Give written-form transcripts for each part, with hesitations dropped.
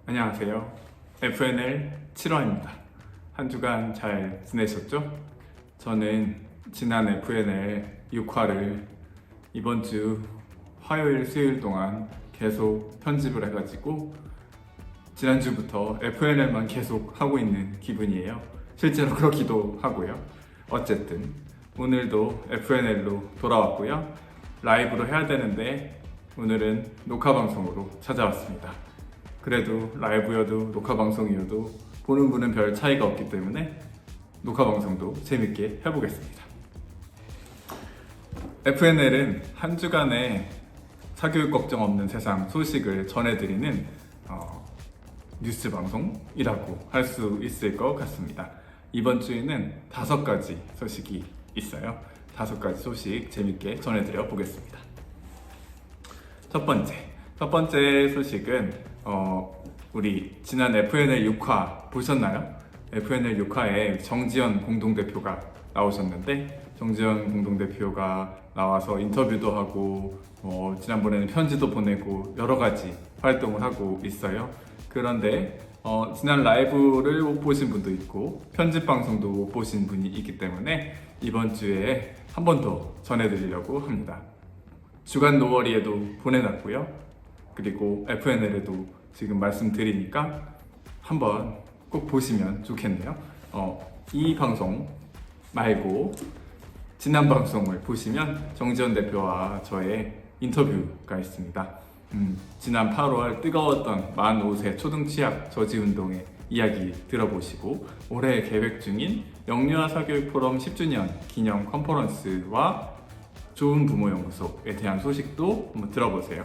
안녕하세요. FNL 7화입니다. 한 주간 잘 지내셨죠? 저는 지난 FNL 6화를 이번 주 화요일, 수요일 동안 계속 편집을 해가지고 지난주부터 FNL만 계속 하고 있는 기분이에요. 실제로 그렇기도 하고요. 어쨌든 오늘도 FNL로 돌아왔고요. 라이브로 해야 되는데 오늘은 녹화 방송으로 찾아왔습니다. 그래도 라이브여도 녹화 방송이어도 보는 분은 별 차이가 없기 때문에 녹화 방송도 재밌게 해보겠습니다. FNL은 한 주간의 사교육 걱정 없는 세상 소식을 전해드리는 뉴스 방송이라고 할 수 있을 것 같습니다. 이번 주에는 5가지 소식이 있어요. 5가지 소식 재밌게 전해드려 보겠습니다. 첫 번째 소식은 우리 지난 FNL 6화 보셨나요? FNL 6화에 정지현 공동대표가 나오셨는데 정지현 공동대표가 나와서 인터뷰도 하고 지난번에는 편지도 보내고 여러 가지 활동을 하고 있어요. 그런데 지난 라이브를 못 보신 분도 있고 편집 방송도 못 보신 분이 있기 때문에 이번 주에 한 번 더 전해드리려고 합니다. 주간 노워리에도 보내놨고요. 그리고 FNL에도 지금 말씀드리니까 한번 꼭 보시면 좋겠네요. 이 방송 말고 지난 방송을 보시면 정지현 대표와 저의 인터뷰가 있습니다. 지난 8월 뜨거웠던 만 5세 초등취약 저지운동의 이야기 들어보시고 올해 계획 중인 영유아 사교육 포럼 10주년 기념 컨퍼런스와 좋은 부모 연구소에 대한 소식도 한번 들어보세요.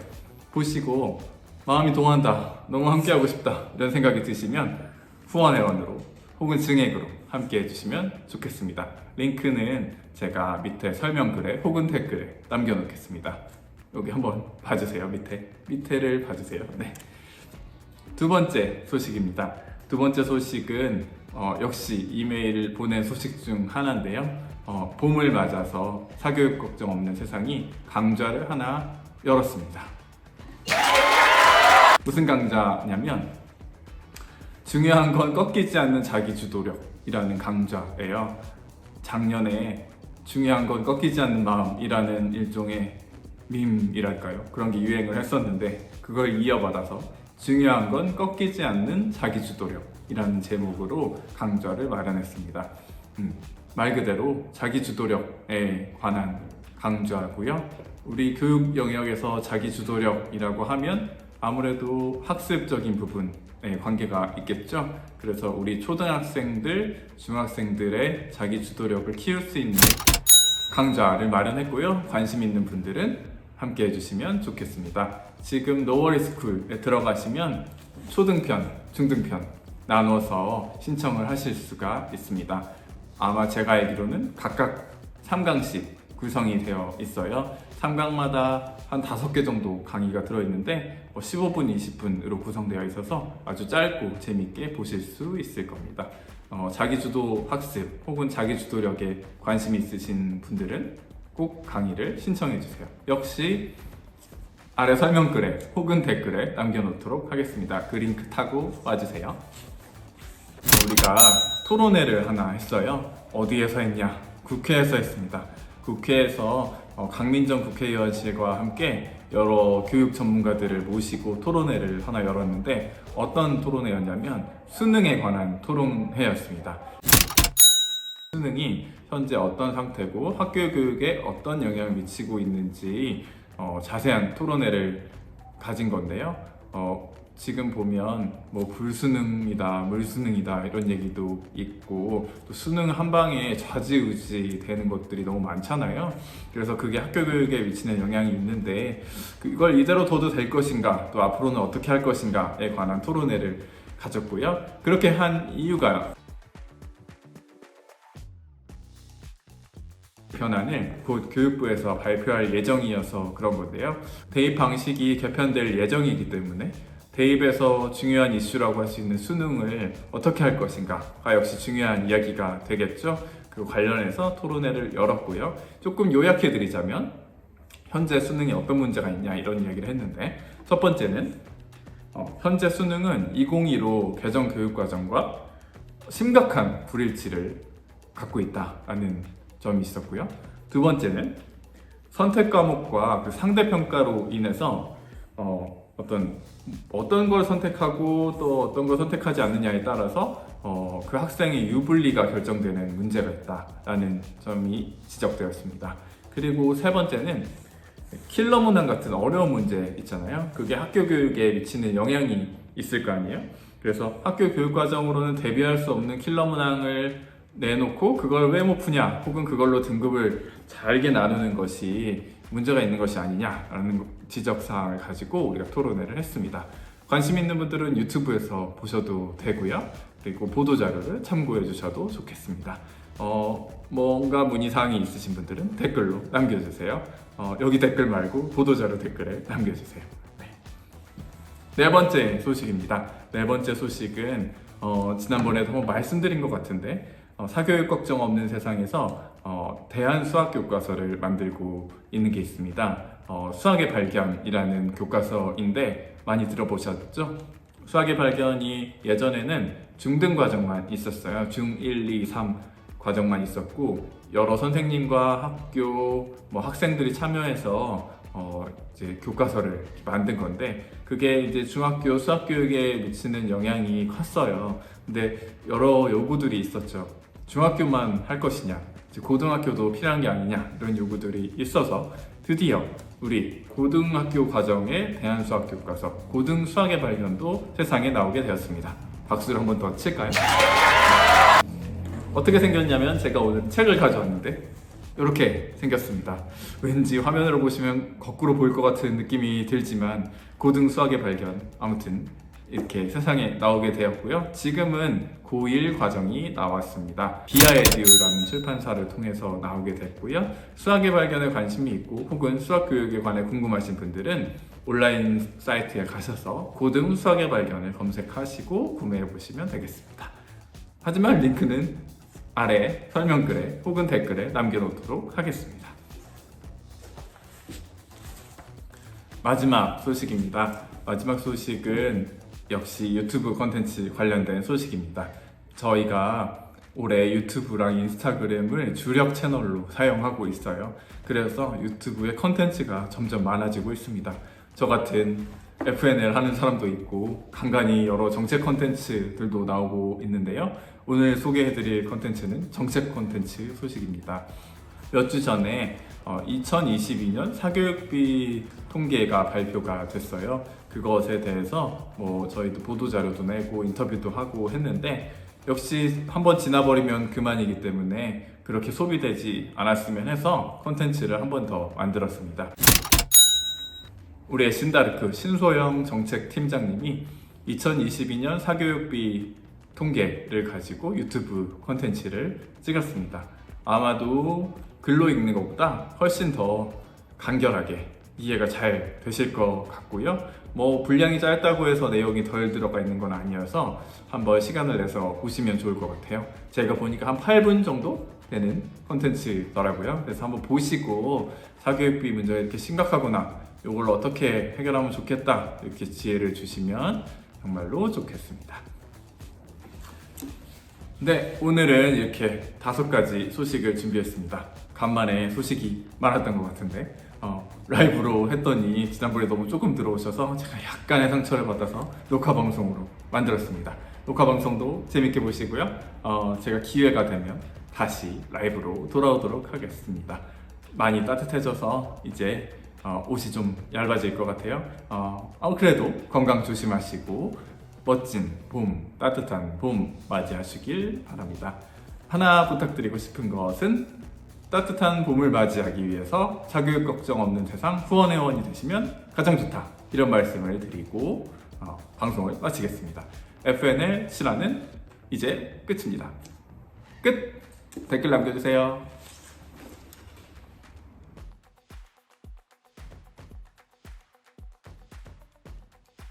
보시고 마음이 동한다, 너무 함께하고 싶다 이런 생각이 드시면 후원회원으로 혹은 증액으로 함께 해주시면 좋겠습니다. 링크는 제가 밑에 설명글에 혹은 댓글에 남겨놓겠습니다. 여기 한번 봐주세요. 밑에를 봐주세요. 네. 두 번째 소식입니다. 두 번째 소식은 역시 이메일 보낸 소식 중 하나인데요. 봄을 맞아서 사교육 걱정 없는 세상이 강좌를 하나 열었습니다. 무슨 강좌냐면 중요한 건 꺾이지 않는 자기주도력이라는 강좌예요. 작년에 중요한 건 꺾이지 않는 마음이라는 일종의 밈이랄까요? 그런 게 유행을 했었는데 그걸 이어받아서 중요한 건 꺾이지 않는 자기주도력이라는 제목으로 강좌를 마련했습니다. 말 그대로 자기주도력에 관한 강좌고요. 우리 교육 영역에서 자기주도력이라고 하면 아무래도 학습적인 부분에 관계가 있겠죠. 그래서 우리 초등학생들, 중학생들의 자기주도력을 키울 수 있는 강좌를 마련했고요. 관심 있는 분들은 함께 해주시면 좋겠습니다. 지금 노워리스쿨에 들어가시면 초등편, 중등편 나눠서 신청을 하실 수가 있습니다. 아마 제가 알기로는 각각 3강씩 구성이 되어 있어요. 3강마다 한 5개 정도 강의가 들어있는데 15분, 20분으로 구성되어 있어서 아주 짧고 재밌게 보실 수 있을 겁니다. 자기주도 학습 혹은 자기주도력에 관심이 있으신 분들은 꼭 강의를 신청해주세요. 역시 아래 설명글에 혹은 댓글에 남겨놓도록 하겠습니다. 그 링크 타고 와주세요. 우리가 토론회를 하나 했어요. 어디에서 했냐? 국회에서 했습니다. 국회에서 강민정 국회의원실과 함께 여러 교육 전문가들을 모시고 토론회를 하나 열었는데 어떤 토론회였냐면 수능에 관한 토론회였습니다. 수능이 현재 어떤 상태고 학교 교육에 어떤 영향을 미치고 있는지 자세한 토론회를 가진 건데요. 지금 보면 뭐 불수능이다, 물수능이다 이런 얘기도 있고 또 수능 한 방에 좌지우지 되는 것들이 너무 많잖아요. 그래서 그게 학교 교육에 미치는 영향이 있는데 이걸 이대로 둬도 될 것인가, 또 앞으로는 어떻게 할 것인가에 관한 토론회를 가졌고요. 그렇게 한 이유가 개편안을 곧 교육부에서 발표할 예정이어서 그런 건데요. 대입 방식이 개편될 예정이기 때문에 대입에서 중요한 이슈라고 할 수 있는 수능을 어떻게 할 것인가가 역시 중요한 이야기가 되겠죠. 그 관련해서 토론회를 열었고요. 조금 요약해 드리자면 현재 수능에 어떤 문제가 있냐 이런 이야기를 했는데 첫 번째는 현재 수능은 2015 개정교육과정과 심각한 불일치를 갖고 있다라는 점이 있었고요. 두 번째는 선택 과목과 그 상대평가로 인해서 어떤 걸 선택하고 또 어떤 걸 선택하지 않느냐에 따라서 그 학생의 유불리가 결정되는 문제가 있다라는 점이 지적되었습니다. 그리고 세 번째는 킬러 문항 같은 어려운 문제 있잖아요. 그게 학교 교육에 미치는 영향이 있을 거 아니에요. 그래서 학교 교육 과정으로는 대비할 수 없는 킬러 문항을 내놓고 그걸 왜 못 푸냐, 혹은 그걸로 등급을 잘게 나누는 것이 문제가 있는 것이 아니냐라는 지적사항을 가지고 우리가 토론회를 했습니다. 관심 있는 분들은 유튜브에서 보셔도 되고요. 그리고 보도자료를 참고해 주셔도 좋겠습니다. 뭔가 문의사항이 있으신 분들은 댓글로 남겨주세요. 여기 댓글 말고 보도자료 댓글에 남겨주세요. 네 번째 소식입니다. 네 번째 소식은 지난번에도 한번 말씀드린 것 같은데 사교육 걱정 없는 세상에서 대안 수학 교과서를 만들고 있는 게 있습니다. 수학의 발견이라는 교과서인데 많이 들어보셨죠? 수학의 발견이 예전에는 중등 과정만 있었어요. 중 1, 2, 3 과정만 있었고 여러 선생님과 학교, 학생들이 참여해서 이제 교과서를 만든 건데 그게 이제 중학교 수학 교육에 미치는 영향이 컸어요. 근데 여러 요구들이 있었죠. 중학교만 할 것이냐, 고등학교도 필요한 게 아니냐, 이런 요구들이 있어서 드디어 우리 고등학교 과정의 대안 수학 교과서 고등 수학의 발견도 세상에 나오게 되었습니다. 박수를 한 번 더 칠까요? 어떻게 생겼냐면 제가 오늘 책을 가져왔는데 이렇게 생겼습니다. 왠지 화면으로 보시면 거꾸로 보일 것 같은 느낌이 들지만 고등 수학의 발견, 아무튼 이렇게 세상에 나오게 되었고요. 지금은 고1 과정이 나왔습니다. 비아에듀라는 출판사를 통해서 나오게 됐고요. 수학의 발견에 관심이 있고 혹은 수학 교육에 관해 궁금하신 분들은 온라인 사이트에 가셔서 고등 수학의 발견을 검색하시고 구매해 보시면 되겠습니다. 하지만 링크는 아래 설명글에 혹은 댓글에 남겨놓도록 하겠습니다. 마지막 소식입니다. 마지막 소식은 역시 유튜브 콘텐츠 관련된 소식입니다. 저희가 올해 유튜브랑 인스타그램을 주력 채널로 사용하고 있어요. 그래서 유튜브의 콘텐츠가 점점 많아지고 있습니다. 저 같은 FNL 하는 사람도 있고 간간히 여러 정책 콘텐츠들도 나오고 있는데요. 오늘 소개해드릴 콘텐츠는 정책 콘텐츠 소식입니다. 몇 주 전에 2022년 사교육비 통계가 발표가 됐어요. 그것에 대해서 저희도 보도자료도 내고 인터뷰도 하고 했는데 역시 한번 지나버리면 그만이기 때문에 그렇게 소비되지 않았으면 해서 콘텐츠를 한 번 더 만들었습니다. 우리의 신다르크 신소영 정책팀장님이 2022년 사교육비 통계를 가지고 유튜브 콘텐츠를 찍었습니다. 아마도 글로 읽는 것보다 훨씬 더 간결하게 이해가 잘 되실 것 같고요. 분량이 짧다고 해서 내용이 덜 들어가 있는 건 아니어서 한번 시간을 내서 보시면 좋을 것 같아요. 제가 보니까 한 8분 정도 되는 콘텐츠더라고요. 그래서 한번 보시고 사교육비 문제가 이렇게 심각하구나, 이걸 어떻게 해결하면 좋겠다, 이렇게 지혜를 주시면 정말로 좋겠습니다. 네, 오늘은 이렇게 5가지 소식을 준비했습니다. 간만에 소식이 많았던 것 같은데 라이브로 했더니 지난번에 너무 조금 들어오셔서 제가 약간의 상처를 받아서 녹화 방송으로 만들었습니다. 녹화 방송도 재밌게 보시고요. 제가 기회가 되면 다시 라이브로 돌아오도록 하겠습니다. 많이 따뜻해져서 이제 옷이 좀 얇아질 것 같아요. 그래도 건강 조심하시고 멋진 봄, 따뜻한 봄 맞이하시길 바랍니다. 하나 부탁드리고 싶은 것은 따뜻한 봄을 맞이하기 위해서 사교육 걱정 없는 세상 후원회원이 되시면 가장 좋다, 이런 말씀을 드리고 방송을 마치겠습니다. FNL 7화는 이제 끝입니다. 끝! 댓글 남겨주세요.